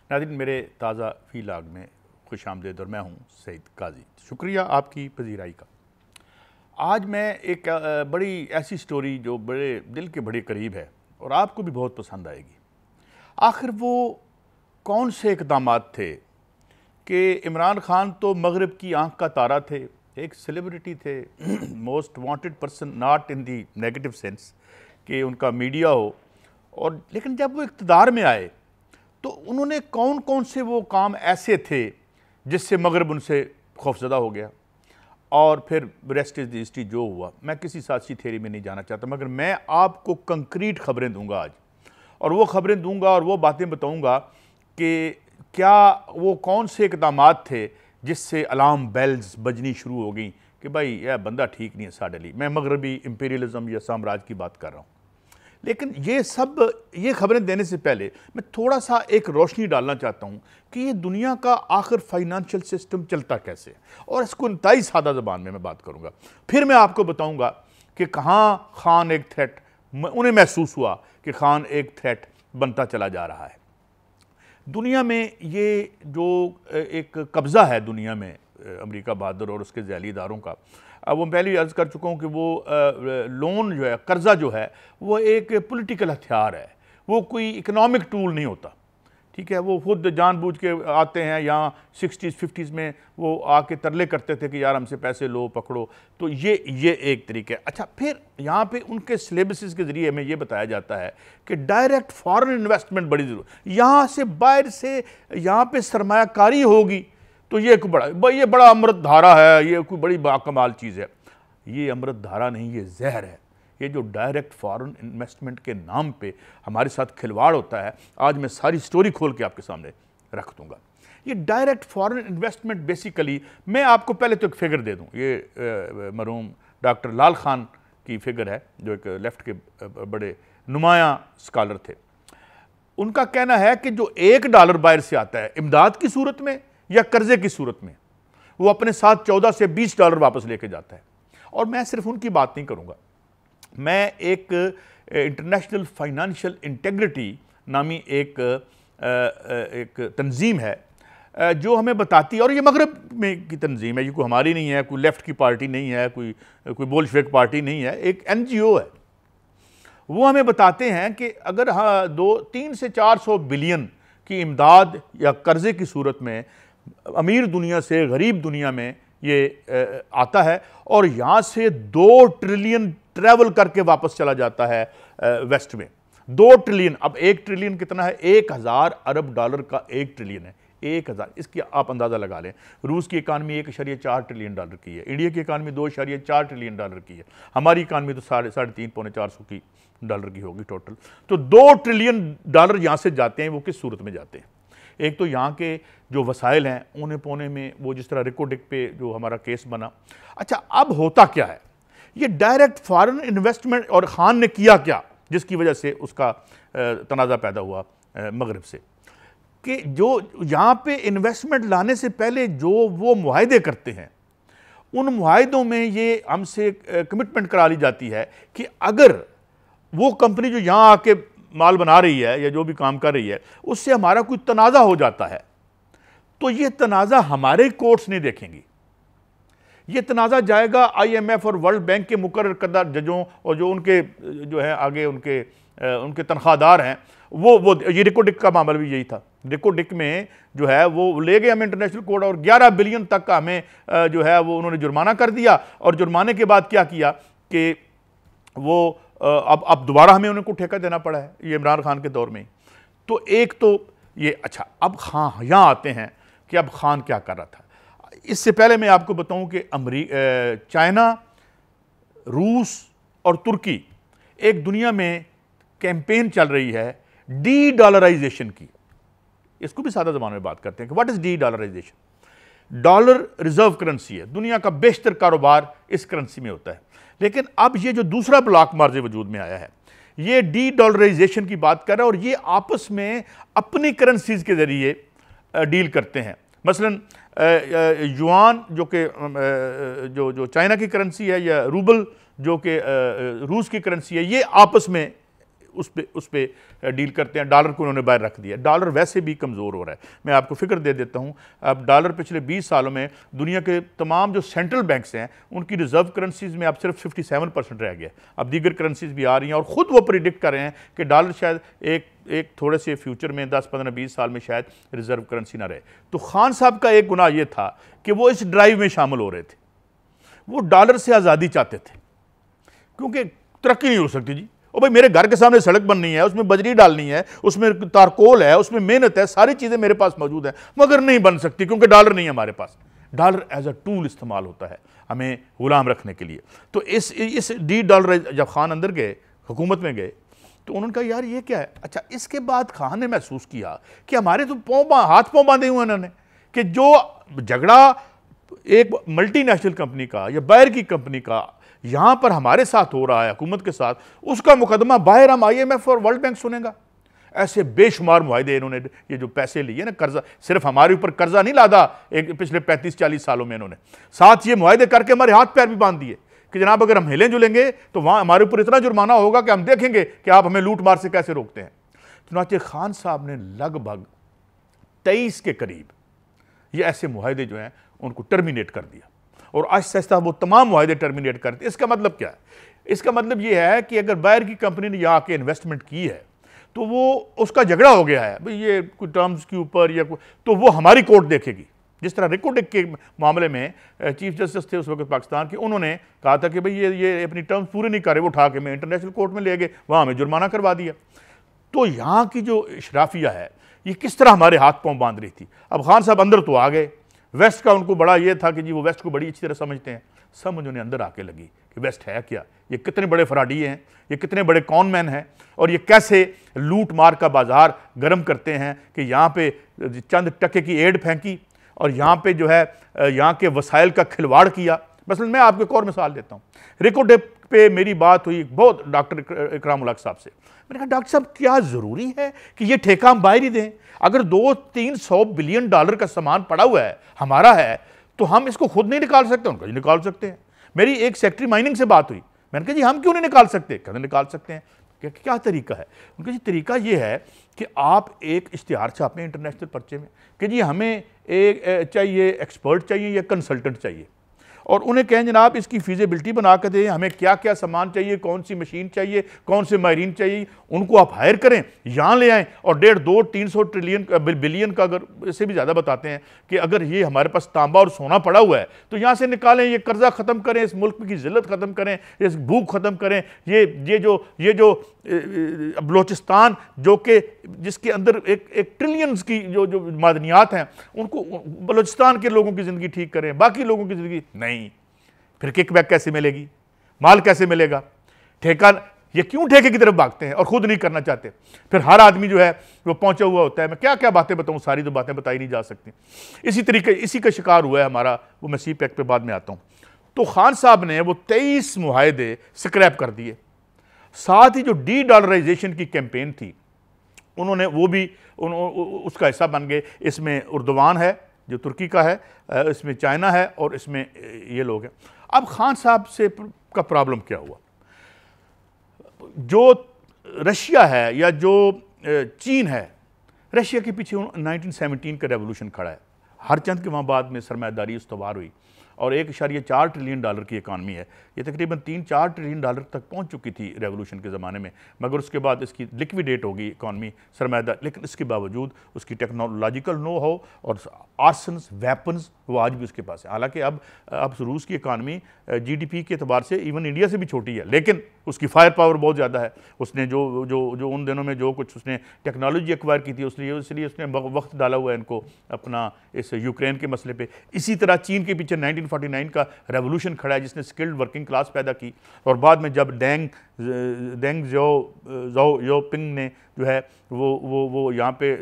नाज़रीन, मेरे ताज़ा फ़ीलाग में खुश आमदीद और मैं हूँ सईद काजी। शुक्रिया आपकी पजीराई का। आज मैं एक बड़ी ऐसी स्टोरी जो बड़े दिल के बड़े करीब है और आपको भी बहुत पसंद आएगी। आखिर वो कौन से इक़दामात थे कि इमरान खान तो मगरिब की आंख का तारा थे, एक सेलिब्रिटी थे, most wanted person, not in the negative sense कि उनका मीडिया हो, और लेकिन जब वो इक़्तिदार में आए तो उन्होंने कौन कौन से वो काम ऐसे थे जिससे मगरिब उनसे खौफज़दा हो गया, और फिर रेस्ट इज़ द हिस्ट्री जो हुआ। मैं किसी सियासी थ्योरी में नहीं जाना चाहता, मगर मैं आपको कंक्रीट खबरें दूंगा आज, और वो खबरें दूंगा और वो बातें बताऊंगा कि क्या वो कौन से इक़दामात थे जिससे अलार्म बेल्स बजनी शुरू हो गई कि भाई यह बंदा ठीक नहीं है सडनली। मैं मगरबी इंपीरियलिज्म या साम्राज्य की बात कर रहा हूँ। लेकिन ये खबरें देने से पहले मैं थोड़ा सा एक रोशनी डालना चाहता हूँ कि ये दुनिया का आखिर फाइनेंशियल सिस्टम चलता कैसे है, और इसको इंतहाई सादा ज़बान में मैं बात करूँगा। फिर मैं आपको बताऊँगा कि कहाँ खान एक थ्रेट, उन्हें महसूस हुआ कि खान एक थ्रेट बनता चला जा रहा है। दुनिया में ये जो एक कब्ज़ा है दुनिया में अमेरिका बहादुर और उसके ज़ैली इदारों का, वो पहले ही अर्ज़ कर चुका हूँ कि वो लोन जो है, कर्ज़ा जो है, वो एक पॉलिटिकल हथियार है, वो कोई इकोनॉमिक टूल नहीं होता। ठीक है, वो खुद जानबूझ के आते हैं। यहाँ 60s 50s में वो आके तरले करते थे कि यार हमसे पैसे लो, पकड़ो। तो ये एक तरीका है। अच्छा, फिर यहाँ पे उनके सिलेबसिस के ज़रिए हमें ये बताया जाता है कि डायरेक्ट फॉरेन इन्वेस्टमेंट बड़ी ज़रूरी, यहाँ से बाहर से यहाँ पे सरमायाकारी होगी तो ये बड़ा अमृत धारा है, ये कोई बड़ी बाकमाल चीज़ है। ये अमृत धारा नहीं, ये जहर है। ये जो डायरेक्ट फॉरेन इन्वेस्टमेंट के नाम पे हमारे साथ खिलवाड़ होता है, आज मैं सारी स्टोरी खोल के आपके सामने रख दूंगा। ये डायरेक्ट फॉरेन इन्वेस्टमेंट बेसिकली, मैं आपको पहले तो एक फिगर दे दूं। ये मरहूम डॉक्टर लाल खान की फिगर है, जो एक लेफ्ट के बड़े नुमाया स्कॉलर थे। उनका कहना है कि जो $1 बाहर से आता है इमदाद की सूरत में या कर्जे की सूरत में, वो अपने साथ $14 से $20 वापस लेके जाता है। और मैं सिर्फ उनकी बात नहीं करूंगा, मैं एक इंटरनेशनल फाइनेंशियल इंटेग्रिटी नामी एक तंजीम है जो हमें बताती है, और ये मगरब में की तंजीम है, ये कोई हमारी नहीं है, कोई लेफ्ट की पार्टी नहीं है, कोई बोल्शेविक पार्टी नहीं है, एक NGO है। वो हमें बताते हैं कि अगर 300 से 400 बिलियन की इमदाद या कर्जे की सूरत में अमीर दुनिया से गरीब दुनिया में ये आता है, और यहाँ से 2 ट्रिलियन ट्रैवल करके वापस चला जाता है वेस्ट में। 2 ट्रिलियन, अब 1 ट्रिलियन कितना है? 1000 अरब डॉलर का 1 ट्रिलियन है। 1000, इसकी आप अंदाज़ा लगा लें। रूस की इकानमी 1.4 ट्रिलियन डॉलर की है, इंडिया की इकानमी 2.4 ट्रिलियन डॉलर की है, हमारी इकानमी तो 3.5 पौने 400 की डॉलर की होगी टोटल। तो 2 ट्रिलियन डॉलर यहाँ से जाते हैं। वो किस सूरत में जाते हैं? एक तो यहाँ के जो वसाइल हैं उन्हें पोने में, वो जिस तरह रिकोडिक पे जो हमारा केस बना। अच्छा, अब होता क्या है? ये डायरेक्ट फॉरेन इन्वेस्टमेंट, और खान ने किया क्या जिसकी वजह से उसका तनाज़ा पैदा हुआ मगरिब से, कि जो यहाँ पे इन्वेस्टमेंट लाने से पहले जो वो मुआहदे करते हैं, उन मुआहदों में ये हमसे कमिटमेंट करा ली जाती है कि अगर वो कंपनी जो यहाँ आके माल बना रही है या जो भी काम कर रही है, उससे हमारा कोई तनाज़ा हो जाता है, तो ये तनाज़ा हमारे कोर्ट्स नहीं देखेंगी। ये तनाज़ा जाएगा IMF और वर्ल्ड बैंक के मुकर्रर करदा जजों, और जो उनके जो है आगे उनके तनख्वाहदार हैं, वो ये रिकोडिक का मामला भी यही था। रिकोडिक में जो है वो ले गए हमें इंटरनेशनल कोर्ट, और 11 बिलियन तक का हमें जो है वो उन्होंने जुर्माना कर दिया, और जुर्माने के बाद क्या किया कि वो अब दोबारा हमें उनको ठेका देना पड़ा है, ये इमरान खान के दौर में। तो एक तो ये, अच्छा, अब खान यहाँ आते हैं कि अब खान क्या कर रहा था। इससे पहले मैं आपको बताऊं कि चाइना, रूस और तुर्की, एक दुनिया में कैंपेन चल रही है डी डॉलराइजेशन की। इसको भी सादा ज़बान में बात करते हैं कि what is de-dollarization. Dollar reserve currency है, दुनिया का बेशतर कारोबार इस करेंसी में होता है। लेकिन अब ये जो दूसरा ब्लॉक मार्जे वजूद में आया है, ये डी डॉलराइजेशन की बात कर रहा है, और ये आपस में अपनी करेंसीज के ज़रिए डील करते हैं। मसलन युआन जो कि जो चाइना की करेंसी है, या रूबल जो कि रूस की करेंसी है, ये आपस में उस पे डील करते हैं। डॉलर को उन्होंने बाहर रख दिया। डॉलर वैसे भी कमज़ोर हो रहा है। मैं आपको फिक्र दे देता हूँ, अब डॉलर पिछले 20 सालों में दुनिया के तमाम जो सेंट्रल बैंक्स हैं उनकी रिजर्व करेंसीज में अब सिर्फ 57% रह गया। अब दीगर करेंसीज भी आ रही हैं और ख़ुद वो प्रिडिक्ट कर रहे हैं कि डॉलर शायद एक थोड़े से फ्यूचर में 10, 15, 20 साल में शायद रिजर्व करेंसी ना रहे। तो खान साहब का एक गुनाह ये था कि वो इस ड्राइव में शामिल हो रहे थे। वो डॉलर से आज़ादी चाहते थे क्योंकि तरक्की नहीं हो सकती जी। और भाई मेरे घर के सामने सड़क बननी है, उसमें बजरी डालनी है, उसमें तारकोल है, उसमें मेहनत है, सारी चीज़ें मेरे पास मौजूद हैं, मगर नहीं बन सकती क्योंकि डॉलर नहीं है हमारे पास। डॉलर एज अ टूल इस्तेमाल होता है हमें गुलाम रखने के लिए। तो इस डी डॉलर जब खान अंदर गए, हुकूमत में गए, तो उन्होंने कहा यार ये क्या है। अच्छा, इसके बाद खान ने महसूस किया कि हमारे तो हाथ पाँव बांधे हुए इन्होंने, कि जो झगड़ा एक मल्टीनेशनल कंपनी का या बाहर की कंपनी का यहां पर हमारे साथ हो रहा है हुकूमत के साथ, उसका मुकदमा बाहर हम IMF और वर्ल्ड बैंक सुनेगा। ऐसे बेशुमार मुआहदे इन्होंने, ये जो पैसे लिए ना, कर्जा, सिर्फ हमारे ऊपर कर्जा नहीं लादा एक पिछले 35-40 सालों में इन्होंने, साथ ये मुआहदे करके हमारे हाथ पैर भी बांध दिए कि जनाब अगर हम हिलें जुलेंगे तो वहां हमारे ऊपर इतना जुर्माना होगा कि हम देखेंगे कि आप हमें लूट मार से कैसे रोकते हैं। चुनांचे खान साहब ने लगभग 23 के करीब ये ऐसे मुआहदे जो हैं उनको टर्मिनेट कर दिया और आहिस्ता आहिस्ता वो तमाम मुआहदे टर्मिनेट करते। इसका मतलब क्या है? इसका मतलब ये है कि अगर बाहर की कंपनी ने यहाँ आके इन्वेस्टमेंट की है तो वो उसका झगड़ा हो गया है भाई ये कोई टर्म्स के ऊपर या तो वो हमारी कोर्ट देखेगी। जिस तरह रिकॉर्ड के मामले में चीफ जस्टिस थे उस वक्त पाकिस्तान के, उन्होंने कहा था कि भाई ये अपनी टर्म्स पूरे नहीं कर रहे, वो उठा के मैं इंटरनेशनल कोर्ट में ले गए, वहाँ हमें जुर्माना करवा दिया। तो यहाँ की जो इशराफिया है ये किस तरह हमारे हाथ पाँव बांध रही थी। अब खान साहब अंदर तो आ गए, वेस्ट का उनको बड़ा ये था कि जी वो वेस्ट को बड़ी अच्छी तरह समझते हैं। समझ उन्हें अंदर आके लगी कि वेस्ट है क्या, ये कितने बड़े फराडी हैं, ये कितने बड़े कॉनमैन हैं और ये कैसे लूट मार का बाजार गर्म करते हैं कि यहाँ पे चंद टके की एड फेंकी और यहाँ पे जो है यहाँ के वसाइल का खिलवाड़ किया। मसलन मैं आपको एक और मिसाल देता हूँ। रिकॉर्ड पे मेरी बात हुई बहुत डॉक्टर इकराम उल हक साहब से। मैंने कहा डॉक्टर साहब क्या ज़रूरी है कि ये ठेका हम बाहर ही दें? अगर 200-300 बिलियन डॉलर का सामान पड़ा हुआ है हमारा है तो हम इसको खुद नहीं निकाल सकते? उनका जी निकाल सकते हैं। मेरी एक सेक्रेटरी माइनिंग से बात हुई, मैंने कहा जी हम क्यों नहीं निकाल सकते? कहते निकाल सकते हैं। क्या तरीका है? उनका जी तरीका ये है कि आप एक इश्तिहार छापें इंटरनेशनल पर्चे में कि जी हमें एक चाहिए एक्सपर्ट चाहिए या कंसल्टेंट चाहिए, और उन्हें कहें जनाब इसकी फीजिबिलिटी बना कर दें, हमें क्या क्या सामान चाहिए, कौन सी मशीन चाहिए, कौन से माहिरीन चाहिए, उनको आप हायर करें, यहाँ ले आएँ और 150-200-300 ट्रिलियन बिलियन का, अगर इससे भी ज़्यादा बताते हैं कि अगर ये हमारे पास तांबा और सोना पड़ा हुआ है तो यहाँ से निकालें, ये कर्जा ख़त्म करें, इस मुल्क की ज़िल्लत ख़त्म करें, इस भूख ख़त्म करें। ये जो बलोचिस्तान जो कि जिसके अंदर एक ट्रिलियंस की जो मादनियात हैं, उनको बलोचिस्तान के लोगों की ज़िंदगी ठीक करें, बाकी लोगों की ज़िंदगी नहीं। फिर किकबैक कैसे मिलेगी, माल कैसे मिलेगा? ठेका, ये क्यों ठेके की तरफ भागते हैं और खुद नहीं करना चाहते? फिर हर आदमी जो है वो पहुंचा हुआ होता है। मैं क्या क्या बातें बताऊं, सारी तो बातें बताई नहीं जा सकती। इसी तरीके इसी का शिकार हुआ है हमारा, वो मैं CPEC पे बाद में आता हूं। तो खान साहब ने वो 23 मुआहदे स्क्रैप कर दिए। साथ ही जो डी डॉलराइजेशन की कैंपेन थी उन्होंने वो भी उसका हिस्सा बन गए। इसमें उर्दवान है जो तुर्की का है, इसमें चाइना है और इसमें ये लोग हैं। अब खान साहब से का प्रॉब्लम क्या हुआ? जो रशिया है या जो चीन है, रशिया के पीछे 1917 का रेवोल्यूशन खड़ा है। हर चंद के वहाँ बाद में सरमायादारी उस्तवार हुई और 1.4 ट्रिलियन डॉलर की इकानमी है। ये तकरीबन 3-4 ट्रिलियन डॉलर तक पहुंच चुकी थी रेवोल्यूशन के ज़माने में, मगर उसके बाद इसकी लिक्विडेट होगी इकानमी सरमायादार। लेकिन इसके बावजूद उसकी टेक्नोलॉजिकल नो हो और आर्सन्स वेपन्स वो आज भी उसके पास है। हालांकि अब रूस की इकानमी GDP के अतबार से इवन इंडिया से भी छोटी है, लेकिन उसकी फायर पावर बहुत ज़्यादा है। उसने जो उन दिनों में जो कुछ उसने टेक्नोलॉजी एक्वायर की थी इसलिए उसने वक्त डाला हुआ है इनको अपना इस यूक्रेन के मसले पे। इसी तरह चीन के पीछे 1949 का रेवोल्यूशन खड़ा है जिसने स्किल्ड वर्किंग क्लास पैदा की, और बाद में जब डेंग ज़ियाओपिंग ने जो है वो यहाँ पे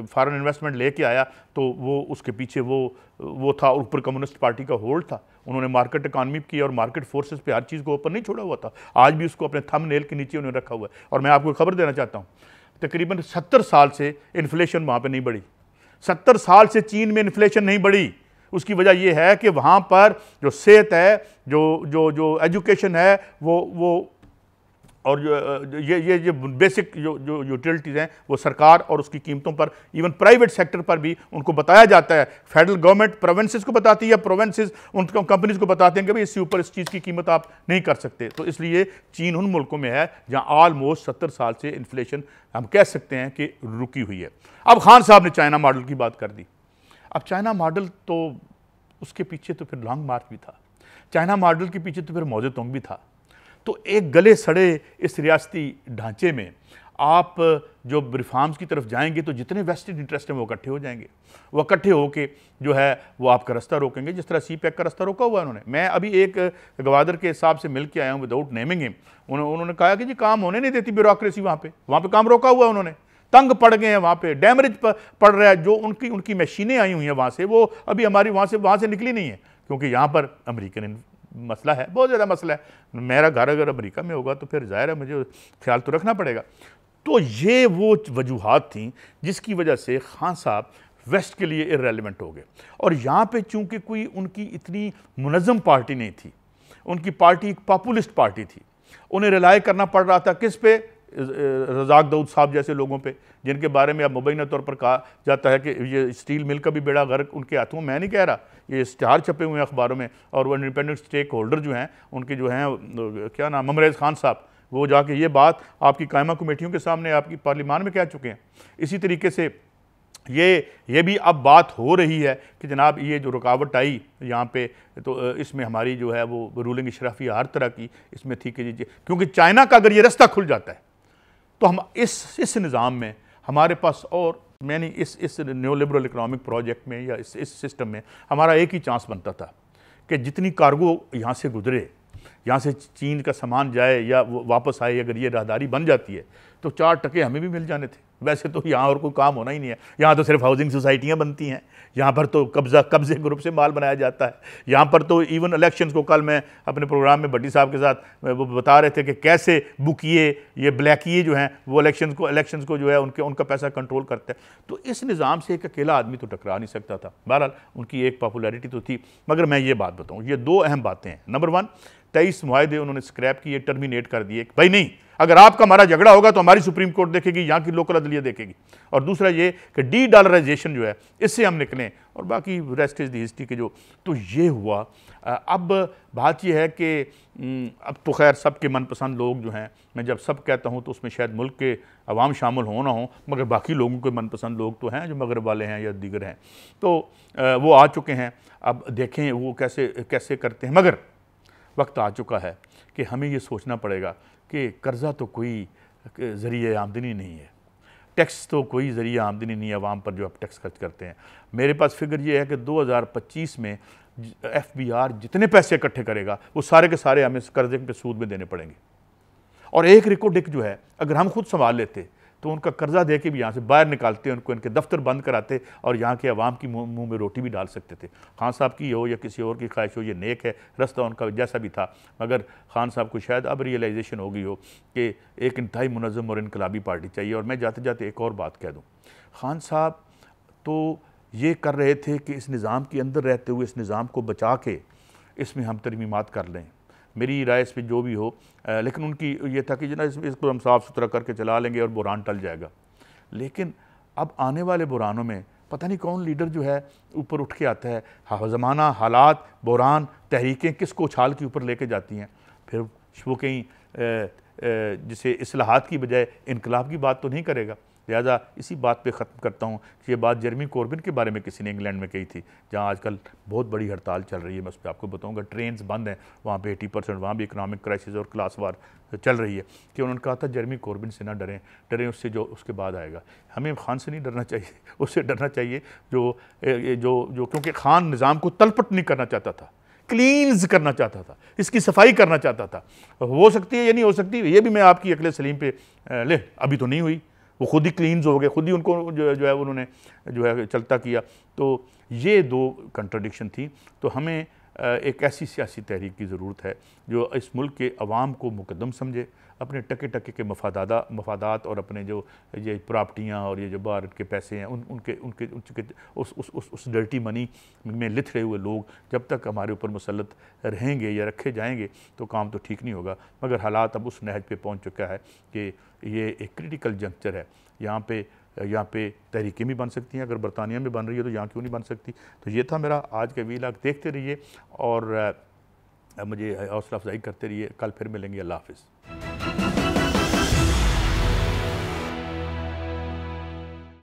फॉरेन इन्वेस्टमेंट लेके आया तो वो उसके पीछे वो था, ऊपर कम्युनिस्ट पार्टी का होल्ड था। उन्होंने मार्केट इकानमी की और मार्केट फोर्सेस पे हर चीज़ को ऊपर नहीं छोड़ा हुआ था। आज भी उसको अपने थंबनेल के नीचे उन्होंने रखा हुआ है। और मैं आपको खबर देना चाहता हूँ, तकरीबन 70 साल से इन्फ्लेशन वहाँ पे नहीं बढ़ी। 70 साल से चीन में इन्फ्लेशन नहीं बढ़ी। उसकी वजह यह है कि वहाँ पर जो सेहत है, जो एजुकेशन है, वो और ये बेसिक जो यूटिलिटीज़ हैं वो सरकार और उसकी कीमतों पर, इवन प्राइवेट सेक्टर पर भी उनको बताया जाता है। फेडरल गवर्नमेंट प्रोविंसेस को बताती है, प्रोविंसेस उन कंपनीज को बताते हैं कि भाई इससे ऊपर इस चीज़ की कीमत आप नहीं कर सकते। तो इसलिए चीन उन मुल्कों में है जहाँ ऑलमोस्ट 70 साल से इन्फ्लेशन हम कह सकते हैं कि रुकी हुई है। अब खान साहब ने चाइना मॉडल की बात कर दी। अब चाइना मॉडल तो उसके पीछे तो फिर लॉन्ग मार्च भी था, चाइना मॉडल के पीछे तो फिर मौजे तुंग भी था। तो एक गले सड़े इस रियासती ढांचे में आप जो रिफॉर्म्स की तरफ जाएंगे तो जितने वेस्टेड इंटरेस्ट हैं वो इकट्ठे हो जाएंगे, वो इकट्ठे होके जो है वो आपका रास्ता रोकेंगे, जिस तरह CPEC का रास्ता रोका हुआ है उन्होंने। मैं अभी एक गवादर के हिसाब से मिल के आया हूँ विदाउट नेमिंग हिम। उन्होंने कहा कि जी काम होने नहीं देती ब्यूरोक्रेसी, वहाँ पे काम रोका हुआ है उन्होंने, तंग पड़ गए हैं, वहाँ पे डैमेज पड़ रहा है। जो उनकी मशीनें आई हुई हैं वहाँ से, वो अभी हमारी वहाँ से निकली नहीं है, क्योंकि यहाँ पर अमेरिकन मसला है, बहुत ज़्यादा मसला है। मेरा घर अगर अमेरिका में होगा तो फिर ज़ाहिर है मुझे ख्याल तो रखना पड़ेगा। तो ये वो वजूहात थी जिसकी वजह से खान साहब वेस्ट के लिए इररेलेवेंट हो गए। और यहाँ पे चूंकि कोई उनकी इतनी मुनज़्ज़म पार्टी नहीं थी, उनकी पार्टी एक पॉपुलिस्ट पार्टी थी, उन्हें रिलाय करना पड़ रहा था किस पे? रज़ाक दाऊद साहब जैसे लोगों पे, जिनके बारे में अब मुबैना तौर पर कहा जाता है कि ये स्टील मिल का भी बेड़ा गर्क उनके हाथों में। मैं नहीं कह रहा, ये इश्तिहार छपे हुए हैं अखबारों में, और वो इंडिपेंडेंट स्टेक होल्डर जो हैं उनके जो हैं क्या नाम, ममरेज़ खान साहब, वो जाके ये बात आपकी कायमा कमेटियों के सामने आपकी पार्लियामान में कह चुके हैं। इसी तरीके से ये भी अब बात हो रही है कि जनाब ये जो रुकावट आई यहाँ पे, तो इसमें हमारी जो है वो रूलिंग इशराफिया हर तरह की इसमें थी कि क्योंकि चाइना का अगर ये रास्ता खुल जाता है तो हम इस निज़ाम में हमारे पास, और मैंने इस न्यू लिबरल इकोनॉमिक प्रोजेक्ट में या इस सिस्टम में हमारा एक ही चांस बनता था कि जितनी कार्गो यहाँ से गुजरे, यहाँ से चीन का सामान जाए या वापस आए, अगर ये राहदारी बन जाती है तो 4 टके हमें भी मिल जाने थे। वैसे तो यहाँ और कोई काम होना ही नहीं है, यहाँ तो सिर्फ हाउसिंग सोसाइटियाँ बनती हैं, यहाँ पर तो कब्जे ग्रुप से माल बनाया जाता है। यहाँ पर तो इवन इलेक्शंस को, कल मैं अपने प्रोग्राम में भट्टी साहब के साथ वो बता रहे थे कि कैसे बुकिए, ये ब्लैकिए जो हैं वो इलेक्शंस को जो है उनका पैसा कंट्रोल करते हैं। तो इस निज़ाम से एक अकेला आदमी तो टकरा नहीं सकता था। बहरहाल उनकी एक पॉपुलैरिटी तो थी, मगर मैं ये बात बताऊँ, ये 2 अहम बातें हैं। नंबर 1, 23 मुआहदे उन्होंने स्क्रैप किए, टर्मिनेट कर दिए। भाई नहीं, अगर आपका हमारा झगड़ा होगा तो हमारी सुप्रीम कोर्ट देखेगी, यहाँ की लोकल अदलिया देखेगी। और दूसरा ये कि $डॉलराइजेशन जो है इससे हम निकलें, और बाकी रेस्ट इज़ द हिस्ट्री के जो। तो ये हुआ। अब बात यह है कि अब तो खैर सबके मनपसंद लोग जो हैं, मैं जब सब कहता हूँ तो उसमें शायद मुल्क के अवाम शामिल हो ना हो, मगर बाकी लोगों के मनपसंद लोग तो हैं जो मगरब वाले हैं या दीगर हैं, तो वो आ चुके हैं। अब देखें वो कैसे करते हैं। मगर वक्त आ चुका है कि हमें ये सोचना पड़ेगा कि कर्ज़ा तो कोई ज़रिए आमदनी नहीं है, टैक्स तो कोई ज़रिए आमदनी नहीं है अवाम पर जो आप टैक्स खर्च करते हैं। मेरे पास फिगर ये है कि 2025 में FBR जितने पैसे इकट्ठे करेगा वो सारे के सारे हमें कर्जे पे सूद में देने पड़ेंगे। और एक रिकोडिक जो है अगर हम खुद संभाल लेते तो उनका कर्जा दे के भी यहाँ से बाहर निकालते, उनको इनके दफ्तर बंद कराते और यहाँ के अवाम की मुंह में रोटी भी डाल सकते थे। खान साहब की हो या किसी और की ख्वाहिश हो, ये नेक है, रास्ता उनका जैसा भी था, मगर खान साहब को शायद अब रियलाइजेशन हो गई हो कि एक इंतहाई मुनज़्ज़म और इनकलाबी पार्टी चाहिए। और मैं जाते जाते एक और बात कह दूँ, खान साहब तो ये कर रहे थे कि इस निज़ाम के अंदर रहते हुए इस निज़ाम को बचा के इसमें हम तरमीमात कर लें, मेरी राय इस पर जो भी हो, लेकिन उनकी ये था कि जना इसको हम साफ़ सुथरा करके चला लेंगे और बुरान टल जाएगा। लेकिन अब आने वाले बुरानों में पता नहीं कौन लीडर जो है ऊपर उठ के आता है, ज़माना, हालात, बुरान, तहरीकें किसको उछाल के ऊपर लेके जाती हैं। फिर वो कहीं जिसे इस्लाहात की बजाय इनकलाब की बात तो नहीं करेगा। लिहाजा इसी बात पे ख़त्म करता हूँ कि ये बात जेरेमी कॉर्बिन के बारे में किसी ने इंग्लैंड में कही थी, जहाँ आजकल बहुत बड़ी हड़ताल चल रही है। मैं उस पर आपको बताऊँगा, ट्रेन्स बंद हैं वहाँ पे 80%, वहाँ भी इकनॉमिक क्राइसिस और क्लास वार चल रही है। कि उन्होंने कहा था जेरेमी कॉर्बिन से ना डरें उससे जो उसके बाद आएगा। हमें खान से नहीं डरना चाहिए, उससे डरना चाहिए जो क्योंकि खान निज़ाम को तलपट नहीं करना चाहता था, क्लीन्स करना चाहता था, इसकी सफाई करना चाहता था। हो सकती है या नहीं हो सकती, ये भी मैं आपकी अकले सलीम पे ले, अभी तो नहीं हुई, वो खुद ही क्लीन्स हो गए, खुद ही उनको जो है उन्होंने जो है चलता किया। तो ये 2 कंट्राडिक्शन थी। तो हमें एक ऐसी सियासी तहरीक की ज़रूरत है जो इस मुल्क के अवाम को मुकद्दम समझे, अपने टके टके के मफादात और अपने जो ये प्रॉपर्टियाँ और ये जो बाहर के पैसे हैं उनके उनके उनके उस डर्टी मनी में लिथड़े हुए लोग जब तक हमारे ऊपर मुसल्लत रहेंगे या रखे जाएंगे तो काम तो ठीक नहीं होगा। मगर हालात अब उस नहज पे पहुंच चुका है कि ये एक क्रिटिकल जंक्चर है। यहाँ पे तहरीकें भी बन सकती हैं, अगर बरतानिया में बन रही है तो यहाँ क्यों नहीं बन सकती। तो ये था मेरा आज का वीलॉग। देखते रहिए और मुझे हौसला अफजाई करते रहिए। कल फिर मिलेंगे। अल्लाह हाफ़िज़।